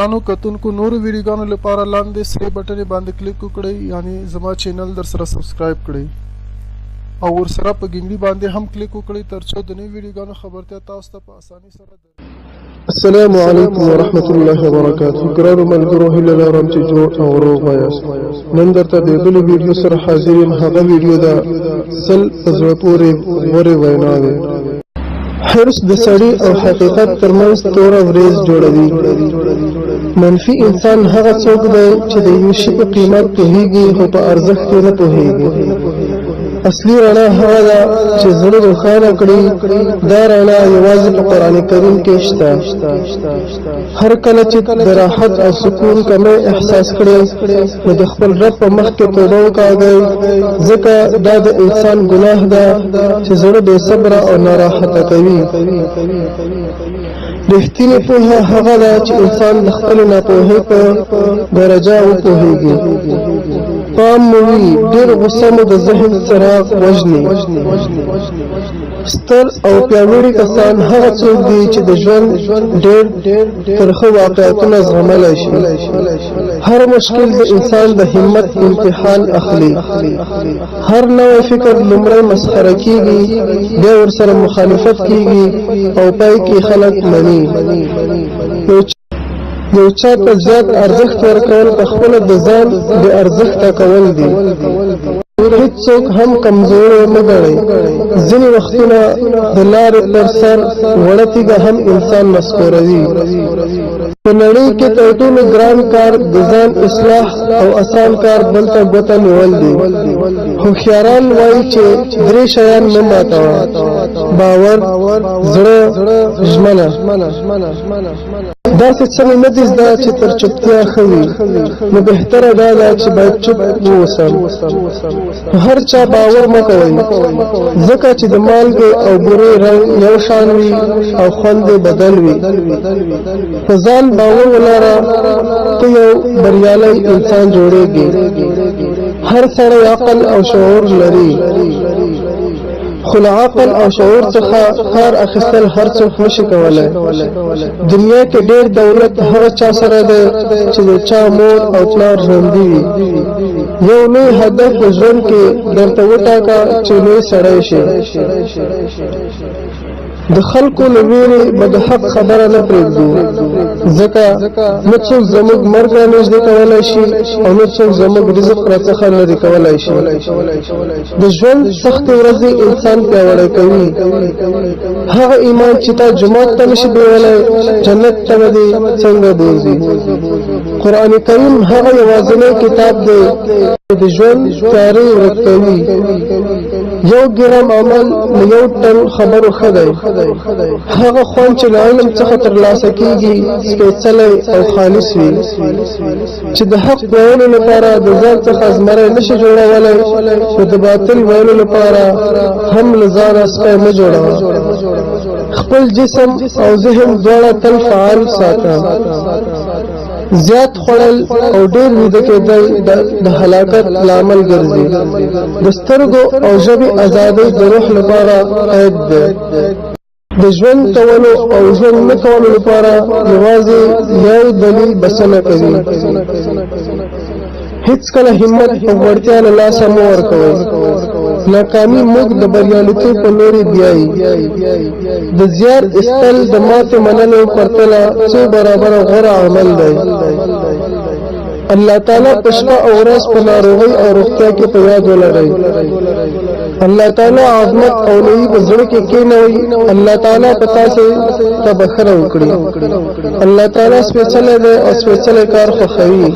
نانو کتونکو نور ویډیوګانو لپاره لاندې سره بټن باندې کلیک وکړئ یعنی زما چینل در سره سبسکرایب کړئ او ورسره په ګنګړي باندې هم کلیک وکړئ ترڅو د نوې ویډیوګانو خبرتیا تاسو ته په اسانۍ سره السلام علیکم ورحمۃ اللہ وبرکاتہ ګرانو ملګرو هیله لرم چې جوړ او روغ یاست نن درته د بلې ویډیو سره حاضر یم هغه ویډیو ده سل په زړه پورې غوره ویناوي حرص د سړي او حقیقت ترمنځ توره وریځ جوړوي منفي انسان هغه څوک دی چې د یو شي په قیمت پوهیږي خو په ارزښت یې نه پوهیږي اصلي رڼا هغه ده چې زړه روښانه کړي دا رڼا یوازې په قرآن کریم کې شته هر کله چې د راحت او سکون کمی احساس کړي نو د خپل رب په مخ کې توبه وکاږئ ځکه دا د انسان ګناه ده چې زړه بې صبره او ناراحته کوي رښتینې پوهه هغه ده چې انسان د خپلې ناپوهۍ په درجه وپوهیږي پام مو وي ډېر غصه مو د ذهن څراغ وژني ستر او پیاوړي کسان هغه څوک دي چې د ژوند ډېر ترخه واقعیتونه زغملی شي هر مشکل د انسان د همت امتحان اخلي هر نوی فکر لومړی مسخره کیږي بیا ورسره مخالفت کیږي او پای کې خلک مني یو چا ته زیات ارزښت ورکول په خپله د ځان بې ارزښته کول دي هیڅوک هم کمزوری مه ګڼئ ځینې وختونه د لارې پر سر وړه تیږه هم انسان مسکوروي په نړۍ کې تر ټولو ګران کار د ځان اصلاح او اسان کار بل ته ګوته نیول دي هوښیاران وایي چې درې شیان مه ماتوه باور زړه ژمنه داسې څه مې نه دي زده چې تر چوپتیا ښه وي نو بهتره دا ده چې باید چوپ واوسم هر چا باور مه کوئ ځکه چې د مالګې او بورې رنګ یو شان وي او خوند یې بدل وي په ځان باور ولره ته یو بریالی انسان جوړیږي هر سړی عقل او شعور لري خو له عقل او شعور څخه کار اخیستل هر څوک نشي کولی دنیا کې ډېر دولت هغه چا سره دی چې د چا مور او پلار ژوندي وي یو لوی هدف په ژوند کې درته وټاکه چې لوی سړی شي د خلکو له ویرې به د حق خبره نه پرېږدو ځکه نه څوک زموږ مرګ را نږدې کولی شي او نه څوک زموږ رزق راڅخه لرې کولی شي د ژوند سختې ورځې انسان پیاوړی کوي هغه ایمان چې تا جومات ته نشي بیولی جنت ته به دې څنګه بوځي قرآن کریم هغه یوازینی کتاب دی د ژوند تیارې ورک کوي یو ګرام عمل له یو ټن خبرو ښه دی هغه خوند چې له علم څخه ترلاسه کېږي سپېڅلی او خالص وي چې د حق ویلو لپاره د ځان څخه زمری نشي جوړولی خو د باطل ویلو لپاره هم له ځانه سپی مه جوړوه خپل جسم او ذهن دواړه تل فعال ساته زیات خوړل او ډېر ویده کېدل د هلاکت لامل ګرځي د سترګو او ژبې ازادۍ د روح لپاره قید دی د ژوند کولو او ژوند نه کولو لپاره یوازې یو دلیل بسنه کوي هیڅ کله همت او وړتیا له لاسه مه ورکوئ ناکامي موږ د بریالیتوب په لوري بیایي د زیار ایستل د ماتې منلو پرتله څو برابره غوره عمل دی الله تعالی په شپه او ورځ په ناروغۍ او روغتیا کې په یاد ولرئ الله تعالی عظمت او لویي په زړه کې کېنوئ الله تعالی په تاسو ته بښنه وکړي الله تعالی سپېڅلی دی او سپېڅلی کار خوښوي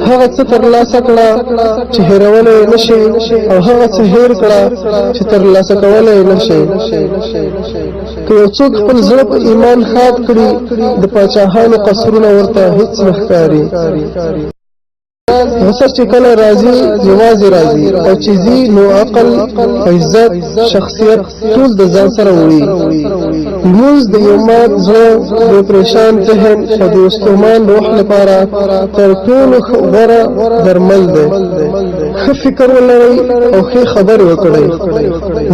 هغه څه ترلاسه کړه چې هېرولی یې نه شي او هغه څه هېر کړه چې ترلاسه کولی یې نه شي که یو څوک خپل زړه په ایمان ښاد کړي د پاچاهانو قصرونه ورته هېڅ نه ښکاري غصه چې کله راځي یوازې راځي او چې ځي نو عقل عزت شخصیت ټول د ځان سره وړي لمونځ د یو مات زړه د پریشان ذهن او د استومان روح لپاره تر ټولو غوره درمل دی. ښه فکر ولرئ او ښې خبرې وکړئ،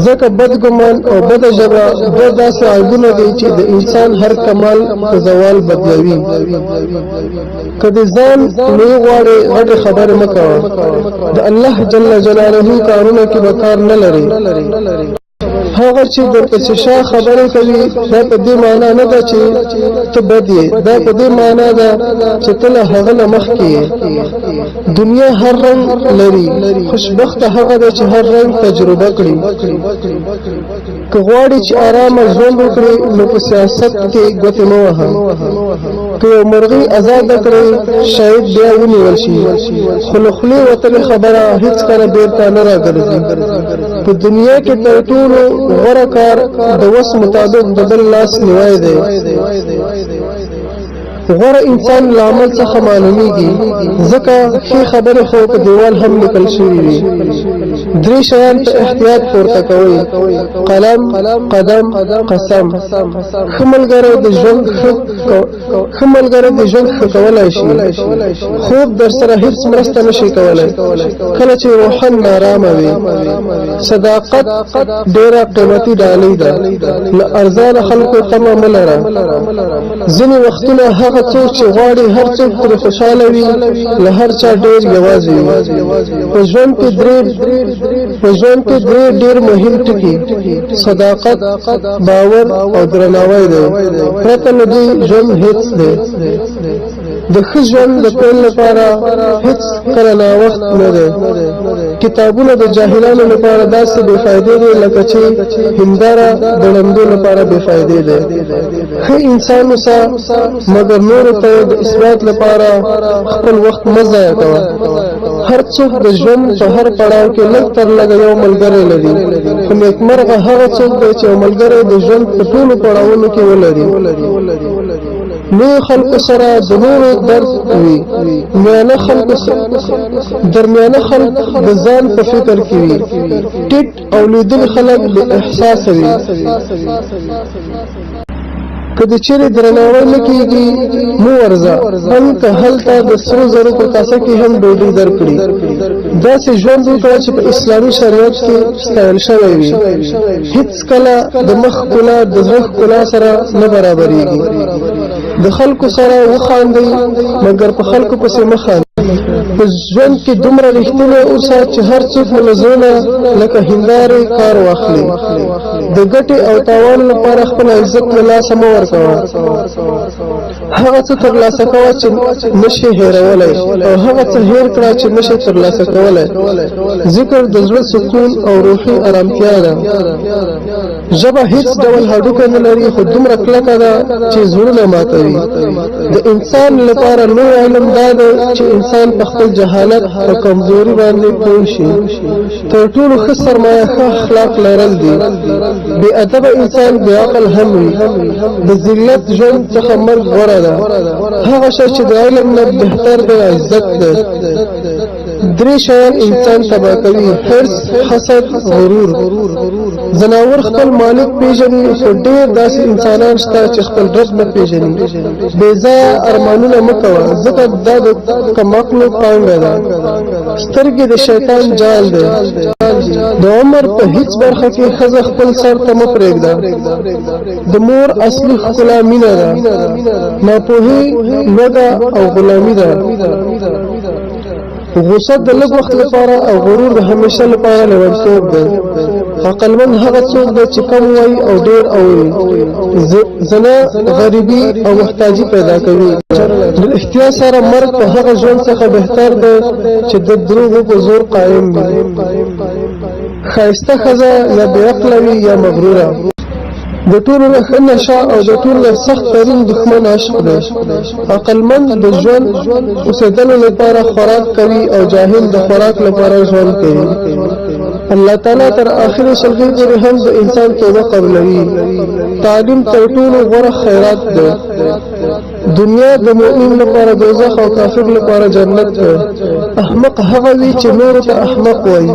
ځکه بد ګمان او بده ژبه دوه داسې عیبونه دي چې د انسان هر کمال په زوال بدلوي. که د ځان لوی غواړې غټې خبرې مه کوه، د الله جل جلاله کارونه کې به کار نه لري. هغه چې درپسې شا خبرې کوي دا په دې معنا نه ده چې ته بد یې، دا په دې معنا ده چې ته له هغه نه مخکې یې. دنیا هر رنګ لري، خوشبخته هغه ده چې هر رنګ تجربه کړي. که غواړې چې آرامه ژوند وکړې نو په سیاست کې ګوتې مه وهه. که یو مرغۍ ازاده کړې شاید بیا ونیول شي، خو له خولې وتلې خبره هېڅکله بېرته نه راګرځي. په دنیا کې تر ټولو غوره کار د وس مطابق د بل لاس نیوی دی. غوره انسان له عمل څخه معلومیږي، ځکه ښې خبرې خو په دیوال هم لیکل شوي وي. درې شیان په احتیاط پورته کوئ: قلم، قدم، قسم. ښه ملګری د ژوند ښه کولی شي، خوب در سره هیڅ مرسته نشي کولی کله چې روحاً نارامه وي. صداقت ډېره قیمتي ډالۍ ده، له ارزانه خلکو تمه مه لره. ځینې وختونه هغه څوک چې غواړي هر څوک ترې خوشحاله وي له هر چا ډېر یوازې وي. په ژوند کې درې ډېر مهم ټکي: صداقت، باور او درناوی دی. پرته له دې ژوند هیڅ دی. د ښه ژوند د پیل لپاره هیڅ کله ناوخت نه دی. کتابونه د جاهلانو لپاره داسې بې فایدې دي لکه چې هنداره د ړندو لپاره بې فایدې دی. ښه انسان اوسه، مګر نورو ته د اثبات لپاره خپل وخت مه ضایع کوه. هر څوک د ژوند په هر پړاو کې لږ تر لږه یو ملګری لري، خو نیکمرغه هغه څوک دی چې یو ملګری د ژوند په ټولو پړاوونو کې ولري. لوی خلکو سره د نورو درد وي، درمیانه خلک د ځان په فکر کې وي، ټیټ او لیدلي خلک بې احساسه وي. که د چیرې درناوی نه کېږي مو ورځه، هم که هلته د سرو زرو په کاسه کې هم ډوډۍ درکړي. داسې ژوند وکړه چې په اسلامي شریعت کې ستایل شوی وي. هېڅکله د مخ ښکلا د زړه ښکلا سره نه برابرېږي. د خلکو سره وخاندئ، مګر په خلکو پسې مه خاندئ. په ژوند کې دومره رښتینی اوسه چې هر څوک مو له زړه لکه هندارې کار واخلي. د ګټې او تاوان لپاره خپل عزت له لاسه مه ورکوه. هغه څه ترلاسه کوه چې نشي هېرولی، او هغه څه هېر کړه چې نشي ترلاسه کولی. ذکر د زړه سکون او روحي ارامتیا ده. ژبه هیڅ ډول هډوکه نه لري، خو دومره کلکه ده چې زړونه ماتوي. د انسان لپاره لوی علم دا دی چې انسان په خپل جهالت او کمزوري باندې پوه شي. تر ټولو ښه سرمایه ښه اخلاق لرل دي. بې ادبه انسان بې عقل هم وي. د ذلت ژوند څخه مرګ غوره ده. هغه شی چې د علم نه بهتر دی عزت دی. درې شیان انسان تباه کوي: حرص، حسد، غرور. ځناور خپل مالک پیژني، خو ډېر داسې انسانان شته چې خپل رب نه پیژني. بې ځایه ارمانونه مه کوه، ځکه دا د کمعقلو پانګه ده. سترګې د شیطان جال دی. د عمر په هیڅ برخه کې ښځه خپل سر ته مه پرېږده. د مور اصلي ښکلا مینه ده، ناپوهي لوږه او غلامي ده. غصه د لږ وخت لپاره او غرور د همیشه لپاره لیونتوب دی. عقلمند هغه څوک دی چې کم وایي او ډېر اوري. زنا غریبي او محتاجي پیدا کوي. د احتیاط سره مرګ په هغه ژوند څخه بهتر دی چې د دروغو په زور قایم وي. ښایسته ښځه یا بې عقله وي یا مغروره. د ټولو نه ښه نشه او د ټولو نه سخت ترین دښمن عشق دی. عقلمند د ژوند اوسېدلو لپاره خوراک کوي او جاهل د خوراک لپاره ژوند کوي. الله تعالی تر آخري شلګۍ پورې هم د انسان توبه قبلوي. تعلیم تر ټولو غوره خیرات دی. دنیا د مؤمن لپاره دوزخ او کافر لپاره جنت ده. احمق هغه وي چې نور ته احمق وایي.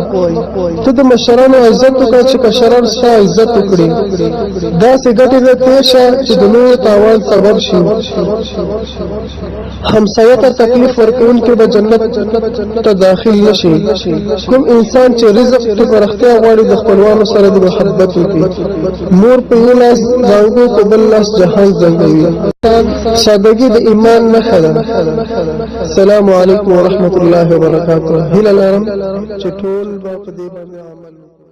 ته د مشرانو عزت وکړه چې کشران ستا عزت وکړي. داسې ګټې ته تېر شه چې د نورو تاوان سبب شي. همسایه ته تکلیف ورکوونکی به جنت ته داخل نشي. کوم انسان چې رزق ته پرختیا غواړي د خپلوانو سره د محبت وکړي. مور په یو لاس زانګو په بل لاس جهان زنګوي. سادگی د ایمان نښه ده. السلام علیکم ورحمت الله وبرکاته. هیله لرم چې ټول به په دې باندې عمل وکړو.